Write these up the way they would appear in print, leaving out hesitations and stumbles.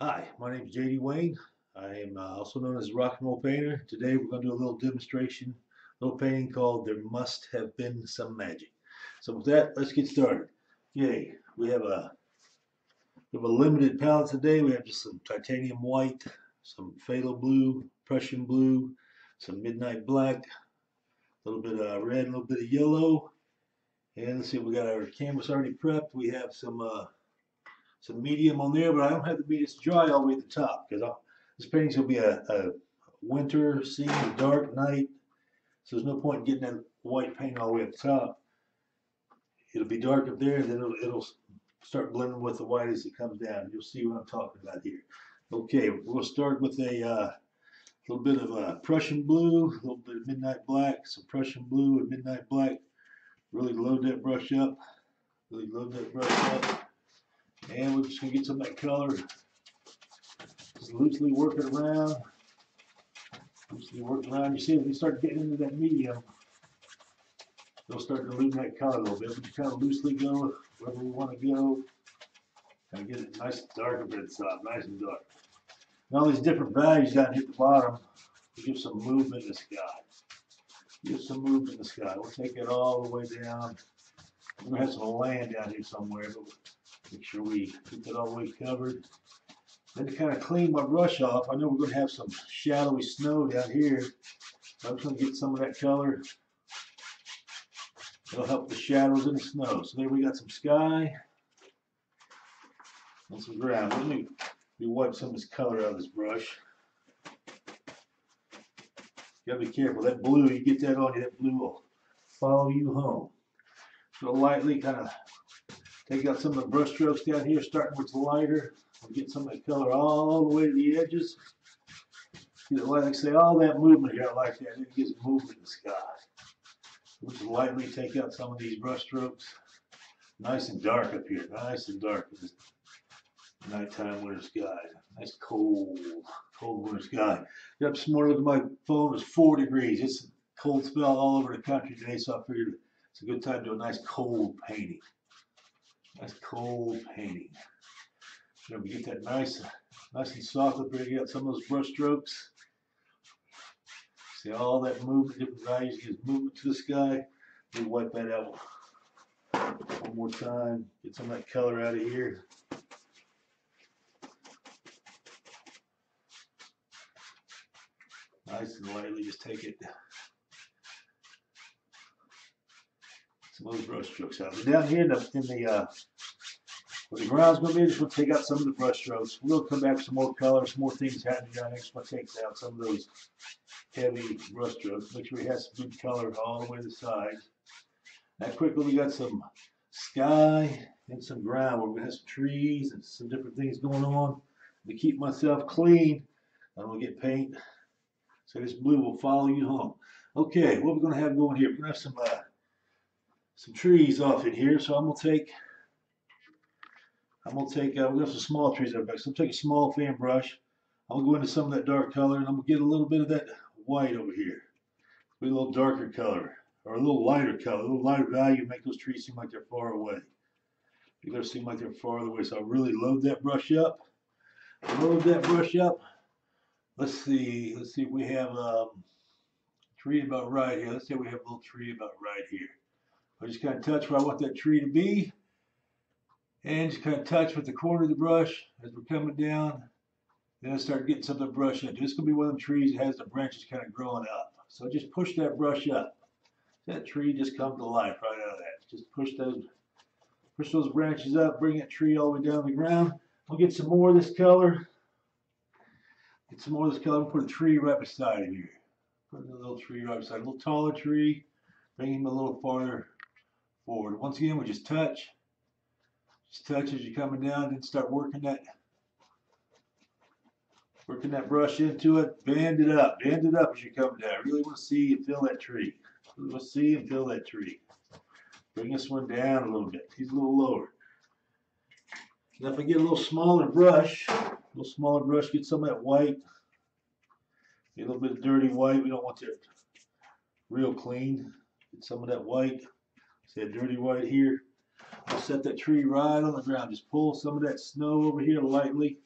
Hi, my name is JD Wayne. I am also known as a rock and roll painter. Today we're going to do a little demonstration, little painting called There Must Have Been Some Magic. So with that, let's get started. Okay, we have a limited palette today. We have just some titanium white, some phthalo blue, Prussian blue, some midnight black, a little bit of red, a little bit of yellow. And let's see, we got our canvas already prepped. We have some medium on there, but I don't have the medium dry all the way at the top because this painting's gonna be a winter scene, a dark night. So there's no point in getting that white paint all the way at the top. It'll be dark up there, and then it'll start blending with the white as it comes down. You'll see what I'm talking about here. Okay, we'll start with a little bit of Prussian blue, a little bit of midnight black, some Prussian blue and midnight black. Really load that brush up. Really load that brush up. And we're just going to get some of that color. Just loosely work it around. Loosely work around. You see, if you start getting into that medium, it'll start diluting that color a little bit. But you kind of loosely go wherever we want to go. Kind of get it nice and dark up at the top, nice and dark. And all these different values down here at the bottom will give some movement in the sky. Give some movement in the sky. We'll take it all the way down. We're going to have some land down here somewhere, but make sure we keep it all the way covered. Then to kind of clean my brush off, I know we're going to have some shadowy snow down here. I'm just going to get some of that color. It'll help the shadows in the snow. So there we got some sky and some ground. Let me wipe some of this color out of this brush. You gotta be careful. That blue, you get that on you, that blue will follow you home. So lightly kind of take out some of the brush strokes down here, starting with the lighter. We'll get some of that color all the way to the edges. Get it, like I say, all that movement here, I like that. It gives movement in the sky. We'll just lightly take out some of these brush strokes. Nice and dark up here, nice and dark in this nighttime winter sky. Nice cold winter sky. Got up this morning, look at my phone, it's 4 degrees. It's a cold spell all over the country today, so I figured it's a good time to do a nice cold painting. Nice cold painting. So we get that nice and soft up here. You got some of those brush strokes. See all that movement, different values gives movement to the sky. Let me wipe that out one more time. Get some of that color out of here. Nice and lightly, just take it. Some of those brush strokes out. But down here where the ground's going to be, just going to take out some of the brush strokes. We'll come back with some more color, some more things happening down there. Just going to take out some of those heavy brush strokes. Make sure we have some good color all the way to the sides. Now quickly, we got some sky and some ground where we're going to have some trees and some different things going on. To keep myself clean, I'm going to get paint. So this blue will follow you home. Okay, what we're going to have going here, we're going to have some trees off in here. So I'm going to take we have some small trees up back. So I'm going to take a small fan brush. I'm going to go into some of that dark color, and I'm going to get a little bit of that white over here. With a little darker color, or a little lighter color, a little lighter value, make those trees seem like they're far away. They gotta seem like they're farther away. So I really load that brush up. Load that brush up. Let's see if we have a tree about right here. Let's say we have a little tree about right here. I just kind of touch where I want that tree to be. And just kind of touch with the corner of the brush as we're coming down. Then I start getting some of the brush into. This is going to be one of them trees that has the branches kind of growing up. So just push that brush up. That tree just comes to life right out of that. Just push those branches up, bring that tree all the way down the ground. We'll get some more of this color. Get some more of this color. We'll put a tree right beside him here. Put a little tree right beside him. A little taller tree. Bring him a little farther forward. Once again, we just touch. Just touch as you're coming down, then start working that brush into it. Bend it up as you're coming down. I really want to see and feel that tree. Really want to see and feel that tree. Bring this one down a little bit. He's a little lower. Now if I get a little smaller brush, get some of that white. Get a little bit of dirty white. We don't want that real clean. Get some of that white. See that dirty white here. I'll set that tree right on the ground. Just pull some of that snow over here lightly.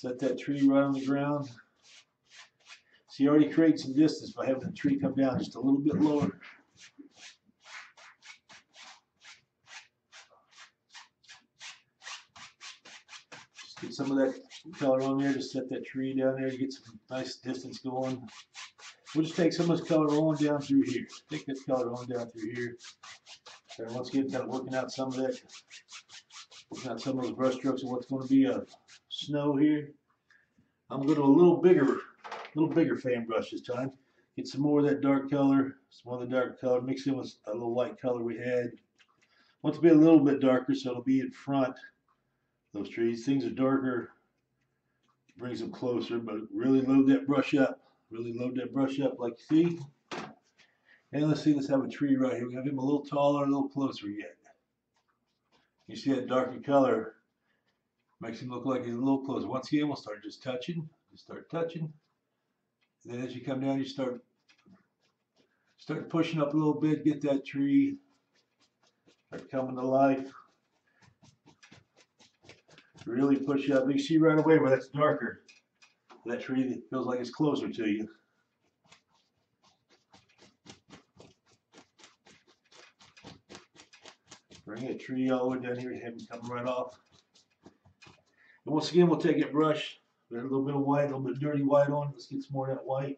Set that tree right on the ground. So you already create some distance by having the tree come down just a little bit lower. Just get some of that color on there. Just set that tree down there to get some nice distance going. We'll just take some of this color on down through here. Take that color on down through here. And once again, kind of working out some of that, working out some of those brush strokes of what's going to be a snow here. I'm going to a little bigger fan brush this time. Get some more of that dark color, some other dark color, mix in with a little light color we had. Want to be a little bit darker, so it'll be in front. Those trees, things are darker, brings them closer, but really load that brush up. Really load that brush up like you see. And let's see, let's have a tree right here. We have him a little taller, a little closer yet. You see that darker color makes him look like he's a little closer. Once again, we'll start just touching. Just start touching. And then as you come down, you start pushing up a little bit, get that tree start coming to life. Really push up. You see right away where that's darker. That tree that feels like it's closer to you. Bring that tree all the way down here and have him come right off. And once again, we'll take that brush, put a little bit of white, a little bit of dirty white on it. Let's get some more of that white.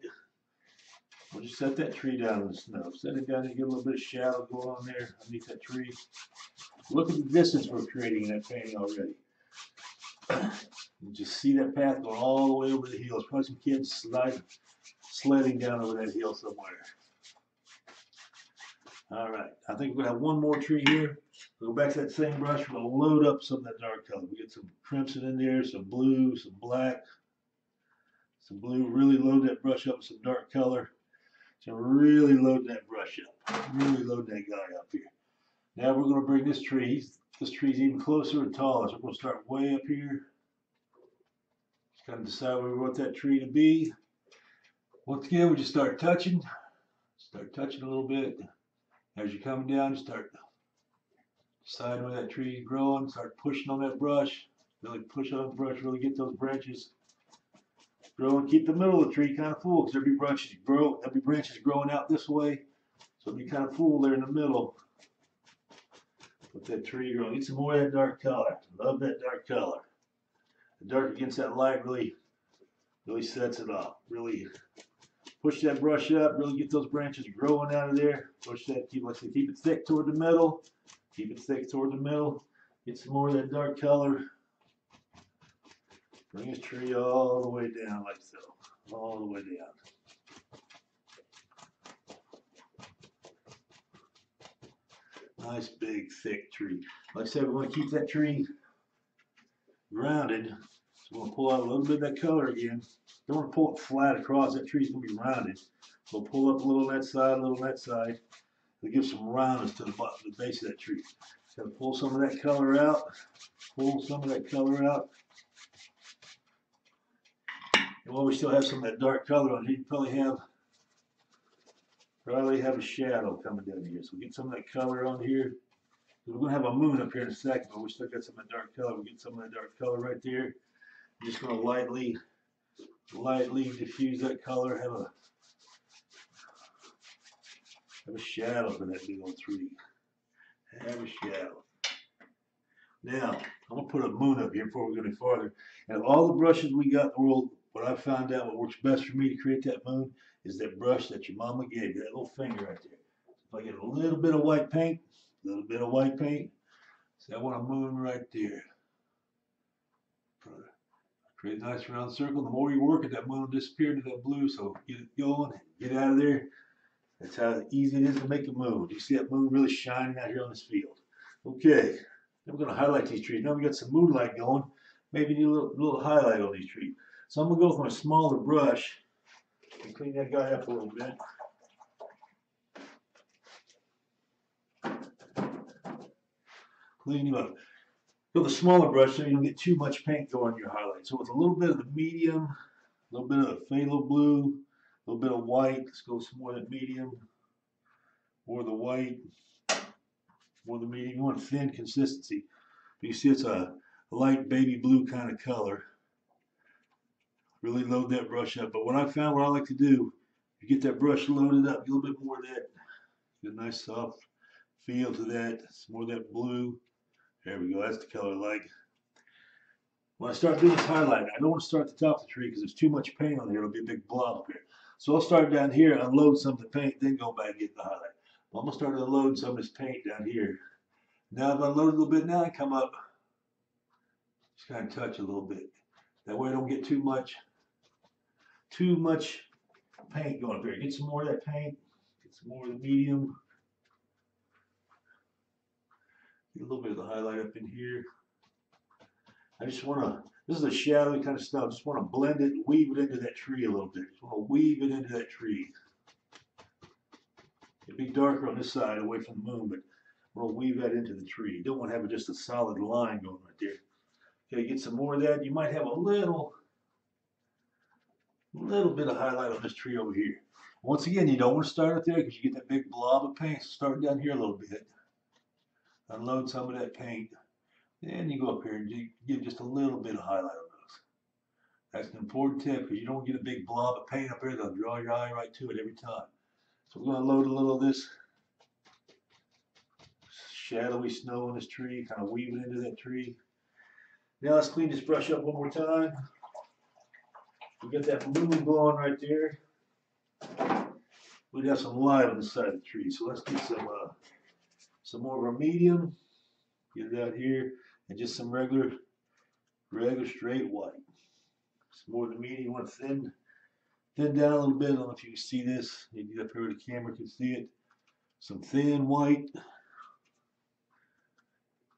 We'll just set that tree down in the snow. Set it down and get a little bit of shadow going on there underneath that tree. Look at the distance we're creating in that painting already. You just see that path going all the way over the hill. There's probably some kids sledding down over that hill somewhere. All right, I think we're gonna have one more tree here. We'll go back to that same brush. We're gonna load up some of that dark color. We get some crimson in there, some blue, some black, some blue. Really load that brush up with some dark color. So really load that brush up. Really load that guy up here. Now we're gonna bring this tree. This tree's even closer and taller. So we're gonna start way up here. Just kind of decide where we want that tree to be. Once again, we just start touching. Start touching a little bit. As you're coming down, you start deciding where that tree is growing. Start pushing on that brush. Really push on the brush. Really get those branches growing. Keep the middle of the tree kind of full because every branch is growing out this way. So it'll be kind of full there in the middle. With that tree growing. Get some more of that dark color. Love that dark color. The dark against that light really sets it off. Really push that brush up. Really get those branches growing out of there. Push that. Keep it thick toward the middle. Keep it thick toward the middle. Get some more of that dark color. Bring this tree all the way down like so. All the way down. Nice big thick tree. Like I said, we want to keep that tree rounded. So we're going to pull out a little bit of that color again. Don't want to pull it flat across. That tree's going to be rounded. We'll pull up a little on that side, a little on that side. To give some roundness to the base of that tree. So pull some of that color out. Pull some of that color out. And while we still have some of that dark color on it, you probably have a shadow coming down here. So get some of that color on here. We're going to have a moon up here in a second, but we still got some of that dark color. We'll get some of that dark color right there. I'm just going to lightly diffuse that color. Have a shadow for that big old tree. Have a shadow. Now, I'm going to put a moon up here before we go any farther. And of all the brushes we got in the world, what I found out what works best for me to create that moon is that brush that your mama gave you, that little finger right there. If I get a little bit of white paint, see, I want a moon right there. Create a nice round circle. The more you work it, that moon will disappear into that blue, so get it going, get out of there. That's how easy it is to make a moon. You see that moon really shining out here on this field. Okay, then we're going to highlight these trees. Now we got some moonlight going. Maybe need a little highlight on these trees. So I'm going to go with my smaller brush and clean that guy up a little bit. Clean him up. Go with a smaller brush so you don't get too much paint going in your highlight. So with a little bit of the medium, a little bit of the phthalo blue, a little bit of white. Let's go some more of that medium. More of the white. More of the medium. You want thin consistency. You see it's a light baby blue kind of color. Really load that brush up. But what I found, what I like to do, you get that brush loaded up, get a little bit more of that, get a nice soft feel to that. Some more of that blue. There we go. That's the color I like. When I start doing this highlighting, I don't want to start at the top of the tree because there's too much paint on here. It'll be a big blob up here. So I'll start down here, unload some of the paint, then go back and get the highlight. But I'm going to start unloading some of this paint down here. Now I've unloaded a little bit. Now I come up, just kind of touch a little bit. That way I don't get too much paint going up here. Get some more of that paint. Get some more of the medium. Get a little bit of the highlight up in here. I just want to, this is a shadowy kind of stuff. Just want to blend it, weave it into that tree a little bit. Just want to weave it into that tree. It'd be darker on this side away from the moon, but I want to weave that into the tree. You don't want to have just a solid line going right there. Okay, get some more of that. You might have a little bit of highlight on this tree over here. Once again, you don't want to start up there because you get that big blob of paint. So start down here a little bit. Unload some of that paint. Then you go up here and give just a little bit of highlight on those. That's an important tip because you don't get a big blob of paint up here. They'll draw your eye right to it every time. So we're going to load a little of this shadowy snow on this tree, kind of weave it into that tree. Now let's clean this brush up one more time. We got that moon blowing right there. We'd have some light on the side of the tree. So let's get some more of our medium. Get it out here. And just some regular straight white. Some more of the medium. You want to thin down a little bit. I don't know if you can see this. You get up here where the camera can see it. Some thin white.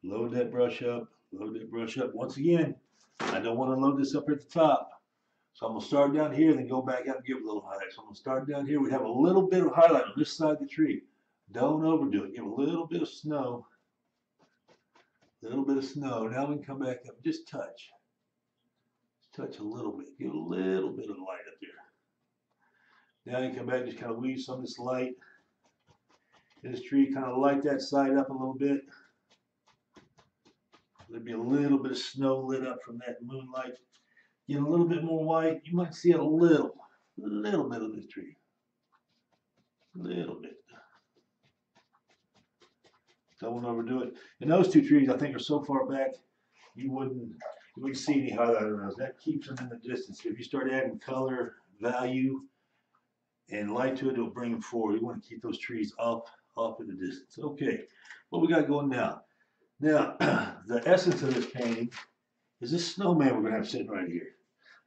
Load that brush up. Load that brush up. Once again, I don't want to load this up at the top. So I'm going to start down here, then go back up and give it a little highlight. So I'm going to start down here. We have a little bit of highlight on this side of the tree. Don't overdo it. Give a little bit of snow. A little bit of snow. Now we can come back up and just touch. Just touch a little bit. Give a little bit of light up there. Now you come back and just kind of weave some of this light in this tree. Kind of light that side up a little bit. There'll be a little bit of snow lit up from that moonlight. Get a little bit more white. You might see a little bit of this tree. A little bit. Don't overdo it. And those two trees, I think, are so far back, you wouldn't see any highlight on those. That keeps them in the distance. If you start adding color, value, and light to it, it'll bring them forward. You want to keep those trees off in the distance. Okay, what we got going now? Now, the essence of this painting is this snowman we're going to have sitting right here.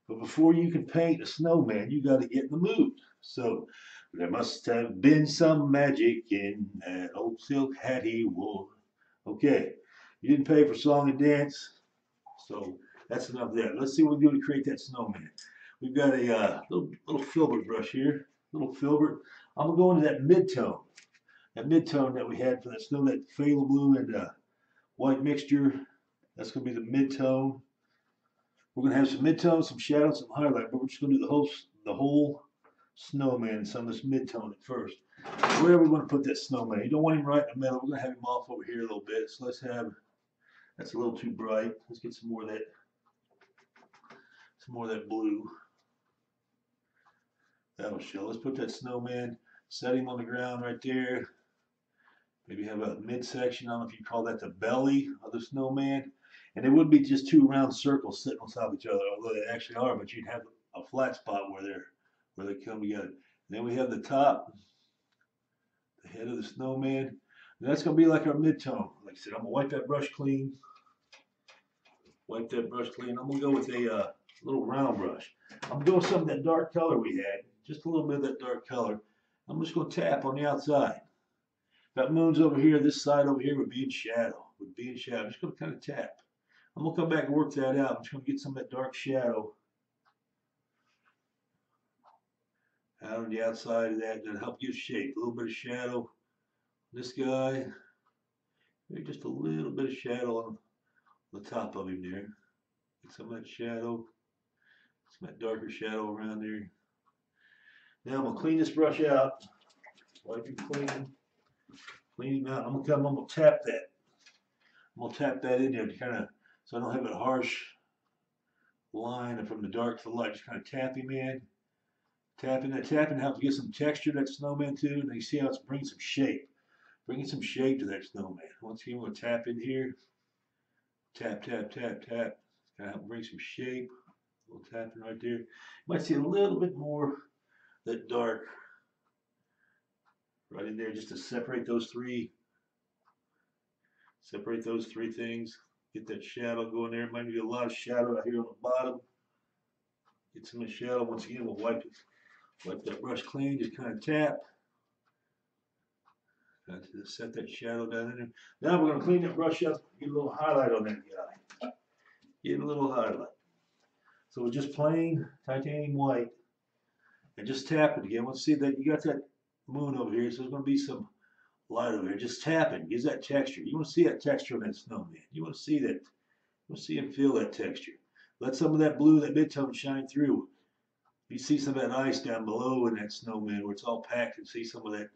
But before you can paint a snowman, you got to get in the mood. So there must have been some magic in that old silk hat he wore. Okay, you didn't pay for song and dance, so that's enough of that. Let's see what we do to create that snowman. We've got a little filbert brush here, little filbert. I'm gonna go into that mid-tone that we had for that snow, that phthalo blue and white mixture. That's gonna be the mid-tone. We're going to have some mid-tone, some shadow, some highlight, but we're just going to do the whole snowman, some of this mid-tone at first. Where are we going to put that snowman? You don't want him right in the middle. We're going to have him off over here a little bit. So let's have, that's a little too bright. Let's get some more of that blue. That'll show. Let's put that snowman, set him on the ground right there. Maybe have a midsection. I don't know if you call that the belly of the snowman. And it wouldn't be just two round circles sitting on top of each other, although they actually are, but you'd have a flat spot where they come together. And then we have the top, the head of the snowman. And that's going to be like our mid-tone. Like I said, I'm going to wipe that brush clean. Wipe that brush clean. I'm going to go with a little round brush. I'm doing some of that dark color we had, just a little bit of that dark color. I'm just going to tap on the outside. That moon's over here, this side over here would be in shadow. I'm just going to kind of tap. I'm going to come back and work that out. I'm just going to get some of that dark shadow out on the outside of that. That'll help give shape. A little bit of shadow. This guy, maybe just a little bit of shadow on the top of him there. Get some of that shadow, some of that darker shadow around there. Now I'm going to clean this brush out. Wipe it clean. Clean him out. I'm going to tap that. I'm going to tap that in there to kind of, so I don't have it harsh line from the dark to the light. Just kind of tap him in. Tapping that tapping helps get some texture to that snowman too. And you see how it's bringing some shape. Bringing some shape to that snowman. Once again, we'll tap in here. Tap, tap, tap, tap. Kind of help bring some shape. A little tapping right there. You might see a little bit more that dark right in there just to separate those three. Separate those three things. Get that shadow going there. Might be a lot of shadow out here on the bottom. Get some of the shadow. Once again, we'll wipe that brush clean. Just kind of tap. Got to set that shadow down in there. Now we're going to clean that brush up. Get a little highlight on that guy. Get a little highlight. So we're just plain titanium white. And just tap it again. Let's see that you got that moon over here. So there's going to be some light over here. Just tap it. Gives that texture. You want to see that texture on that snowman. You want to see that. You want to see and feel that texture. Let some of that blue, that mid-tone shine through. You see some of that ice down below in that snowman where it's all packed, and see some of that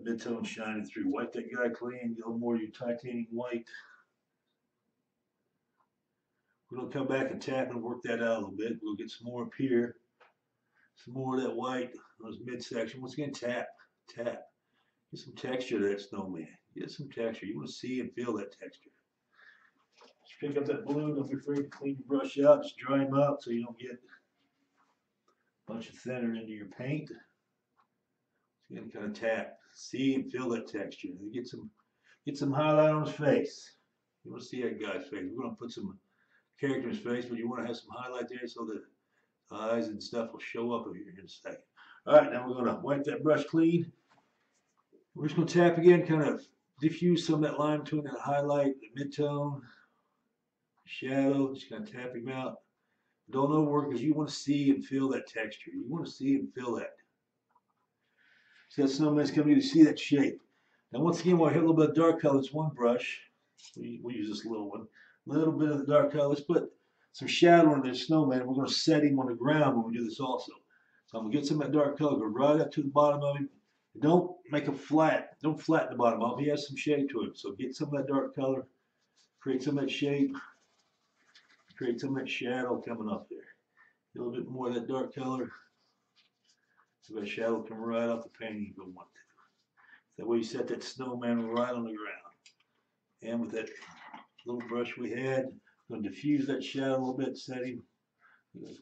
mid-tone shining through. Wipe that guy clean. Get a little more of your titanium white. We're going to come back and tap and work that out a little bit. We'll get some more up here. Some more of that white, those midsection. Once again, tap, tap. Get some texture to that snowman. Get some texture. You want to see and feel that texture. Just pick up that blue. Don't be afraid to clean your brush out. Just dry them up so you don't get a bunch of thinner into your paint. Just again, kind of tap. See and feel that texture. Get some highlight on his face. You want to see that guy's face. We're going to put some character in his face, but you want to have some highlight there so that eyes and stuff will show up over here in a second. All right, now we're going to wipe that brush clean. We're just going to tap again, kind of diffuse some of that line between that highlight, the midtone, shadow. Just kind of tap him out. Don't overwork because you want to see and feel that texture. You want to see and feel that. See that snowman's coming in to see that shape. Now once again, we'll hit a little bit of dark color. It's one brush. We'll use this little one. A little bit of the dark color. Let's put some shadow on this snowman. We're going to set him on the ground when we do this also. So I'm going to get some of that dark color, go right up to the bottom of him. Don't make a flat. Don't flatten the bottom off. He has some shape to him. So get some of that dark color. Create some of that shape. Create some of that shadow coming up there. A little bit more of that dark color. So that shadow come right off the painting if you want to. That way you set that snowman right on the ground. And with that little brush we had, I'm going to diffuse that shadow a little bit, set him.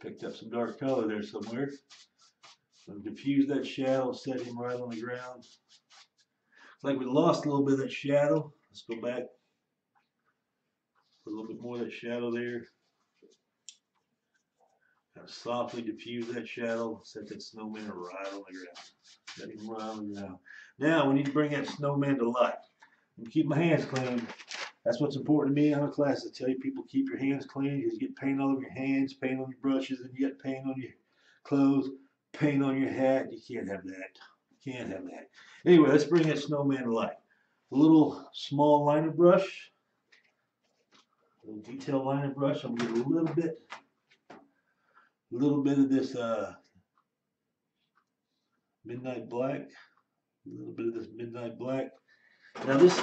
Picked up some dark color there somewhere. So diffuse that shadow, set him right on the ground. It's like we lost a little bit of that shadow. Let's go back. Put a little bit more of that shadow there. Kind of softly diffuse that shadow. Set that snowman right on the ground. Set him right on the ground. Now we need to bring that snowman to life. And keep my hands clean. That's what's important to me in our class. I tell you, people, keep your hands clean. You get paint all over your hands, paint on your brushes, and you get paint on your clothes, paint on your hat. You can't have that. You can't have that. Anyway, let's bring that snowman to life. A little small liner brush, a little detail liner brush. I'm gonna get a little bit of this midnight black. A little bit of this midnight black. Now this,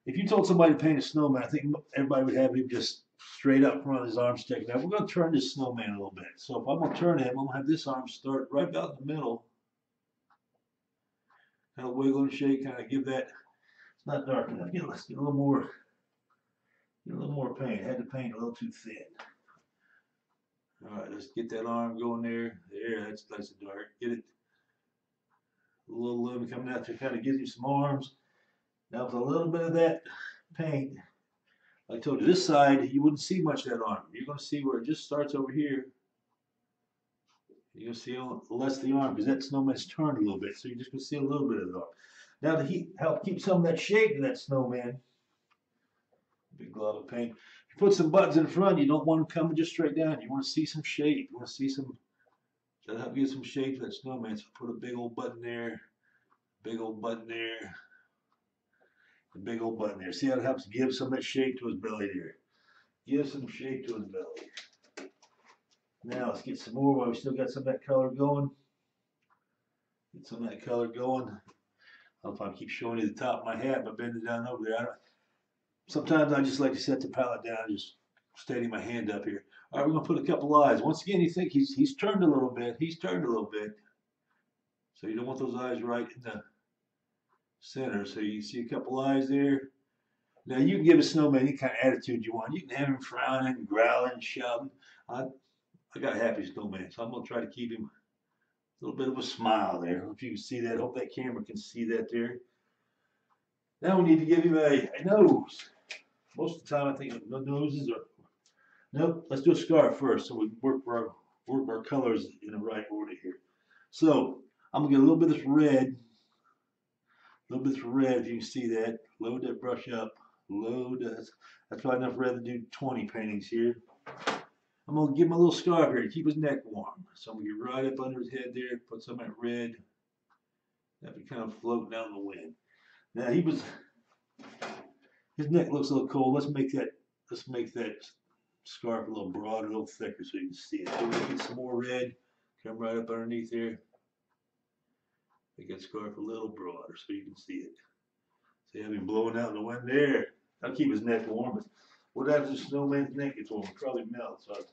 if you told somebody to paint a snowman, I think everybody would have him just straight up front, his arm sticking out. We're going to turn this snowman a little bit. So if I'm going to turn him, I'm going to have this arm start right about in the middle. Kind of wiggle and shake, kind of give that, it's not dark enough. Let's get a little more paint. I had the paint a little too thin. All right, let's get that arm going there. There, that's nice and dark. Get it. A little lumen coming out there, kind of gives you some arms. Now with a little bit of that paint, like I told you, this side, you wouldn't see much of that arm. You're going to see where it just starts over here. You're going to see less of the arm because that snowman's turned a little bit. So you're just going to see a little bit of the arm. Now to help keep some of that shape in that snowman, big glob of paint. If you put some buttons in front, you don't want them coming just straight down. You want to see some shape. You want to see some, that'll help give some shape to that snowman. So put a big old button there, big old button there. The big old button there. See how it helps give some of that shape to his belly there. Give some shape to his belly. Now let's get some more while we still got some of that color going. Get some of that color going. I don't know if I keep showing you the top of my hat, but bend it down over there. Sometimes I just like to set the palette down, just steady my hand up here. All right, we're gonna put a couple eyes. Once again, you think he's turned a little bit. He's turned a little bit. So you don't want those eyes right in the center. So you see a couple eyes there. Now you can give a snowman any kind of attitude you want. You can have him frowning, growling, shouting. I got a happy snowman, so I'm gonna try to keep him a little bit of a smile there. I don't know if you can see that. I hope that camera can see that there. Now we need to give him a nose. Most of the time I think the noses are, nope, let's do a scarf first so we work our colors in the right order here. So I'm gonna get a little bit of this red, if you can see that. Load that brush up, that's probably enough red to do 20 paintings here. I'm gonna give him a little scarf here to keep his neck warm. So I'm gonna get right up under his head there, put some of that red. That be kind of floating down the wind. Now his neck looks a little cold. Let's make that scarf a little broader, a little thicker so you can see it. So we're gonna get some more red, come right up underneath there. Make that scarf a little broader so you can see it. See how he's blowing out in the wind there. That'll keep his neck warm, but what happens if snowman's neck gets warm? It probably melts. So it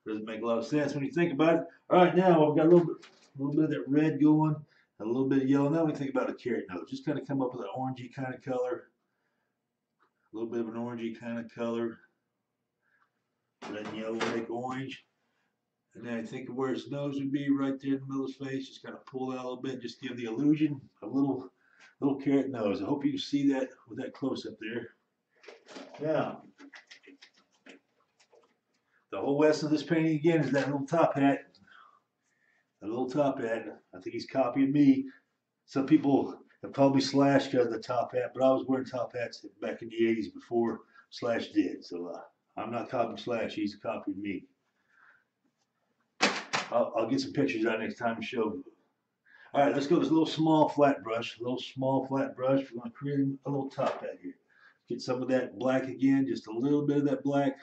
doesn't make a lot of sense when you think about it. All right, now we've got a little bit of that red going, a little bit of yellow. Now we think about a carrot nose. Just kind of come up with an orangey kind of color. A little bit of an orangey kind of color. Red and yellow make orange. And then I think of where his nose would be right there in the middle of his face. Just kind of pull out a little bit. Just give the illusion of a little carrot nose. I hope you can see that with that close up there. Now, the whole essence of this painting again is that little top hat. That little top hat. I think he's copying me. Some people have called me Slash because of the top hat, but I was wearing top hats back in the 80s before Slash did. So I'm not copying Slash. He's copying me. I'll get some pictures out next time to show you. All right, let's go to this little small flat brush. We're going to create a little top hat here. Get some of that black again, just a little bit of that black.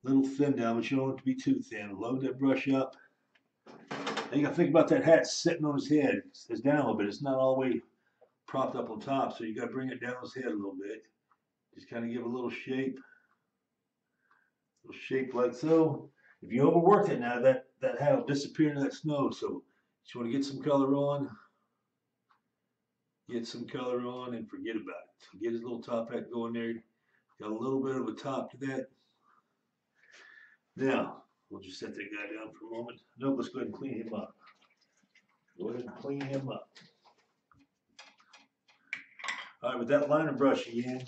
Little thin down, but you don't want it to be too thin. Load that brush up. Now you got to think about that hat sitting on his head. It's down a little bit. It's not all the way propped up on top, so you got to bring it down his head a little bit. Just kind of give a little shape. Like so. If you overwork it now, that hat will disappear into that snow. So you want to get some color on. Get some color on and forget about it. So get his little top hat going there. Got a little bit of a top to that. Now, we'll just set that guy down for a moment. No, let's go ahead and clean him up. Go ahead and clean him up. All right, with that liner brush again,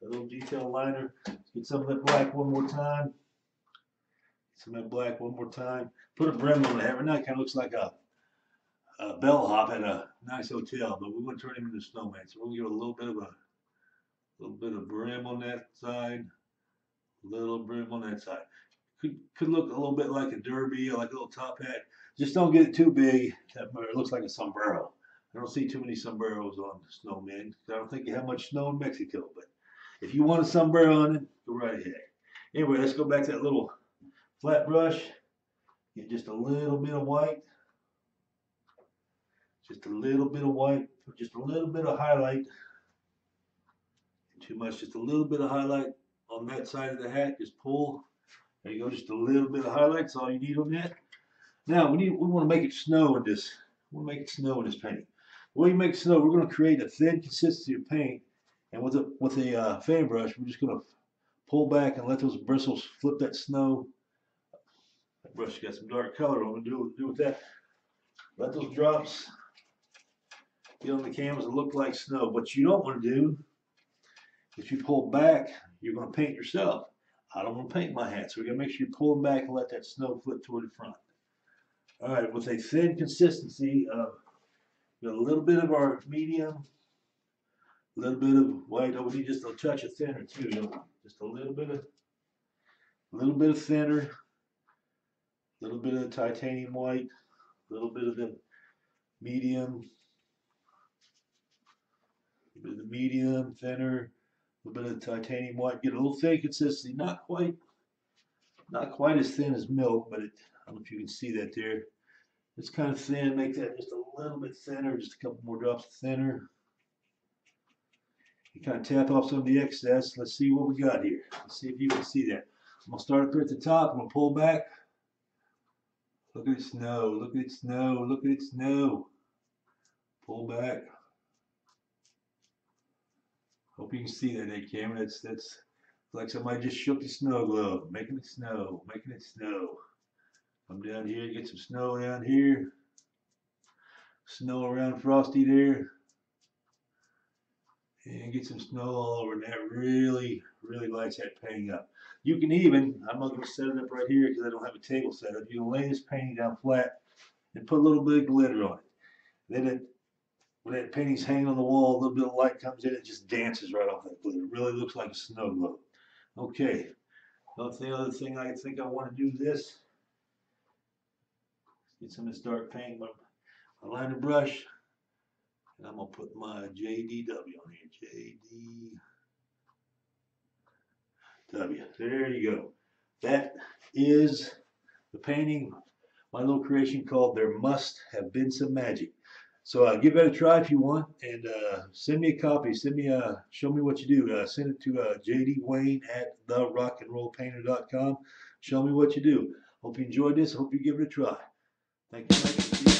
a little detail liner. Let's get some of that black one more time. Some of that black one more time. Put a brim on the hat. Right now it kind of looks like a bellhop at a nice hotel, but we want to turn him into a snowman. So we're gonna give a little bit of brim on that side, a little brim on that side. Could look a little bit like a derby or like a little top hat. Just don't get it too big. It looks like a sombrero. I don't see too many sombreros on snowmen. I don't think you have much snow in Mexico, but if you want a sombrero on it, go right ahead. Anyway, let's go back to that little flat brush. Get just a little bit of white. Just a little bit of white. Just a little bit of highlight. Too much, just a little bit of highlight on that side of the hat. Just pull. There you go, just a little bit of highlight. That's all you need on that. Now we want to make it snow in this. We want to make it snow in this painting. The way you make snow, we're going to create a thin consistency of paint, and with a fan brush, we're just going to pull back and let those bristles flip that snow. That brush got some dark color on it. Do with that. Let those drops get on the canvas and look like snow. What you don't want to do, if you pull back, you're going to paint yourself. I don't want to paint my hat, so we're going to make sure you pull them back and let that snow flip toward the front. All right, with a thin consistency of a little bit of our medium, a little bit of white. Oh, we need just a touch of thinner too. Just a little bit of thinner, a little bit of titanium white, a little bit of the medium, thinner, a little bit of titanium white. Get a little thin consistency, not quite as thin as milk, but I don't know if you can see that there. It's kind of thin. Make that just a little bit thinner, just a couple more drops thinner. You kind of tap off some of the excess. Let's see what we got here. Let's see if you can see that. I'm gonna start up here at the top. I'm gonna pull back. Look at it snow. Look at it snow. Look at it snow. Pull back. Hope you can see that, camera. That's like somebody just shook the snow globe, making it snow, making it snow. Come down here, get some snow down here. Snow around Frosty there. And get some snow all over, and that really, really lights that painting up. You can even, I'm not going to set it up right here because I don't have a table set up. You can lay this painting down flat and put a little bit of glitter on it. Then when that painting's hanging on the wall, a little bit of light comes in, it just dances right off that glitter. It really looks like a snow globe. Okay, the other thing I think I want to do this, get some of this dark paint, my liner brush, and I'm going to put my JDW on here. JDW. There you go. That is the painting, my little creation called There Must Have Been Some Magic. So give that a try if you want, and send me a copy. Show me what you do. Send it to jdwayne at therockandrollpainter.com. Show me what you do. Hope you enjoyed this. Hope you give it a try. Thank you.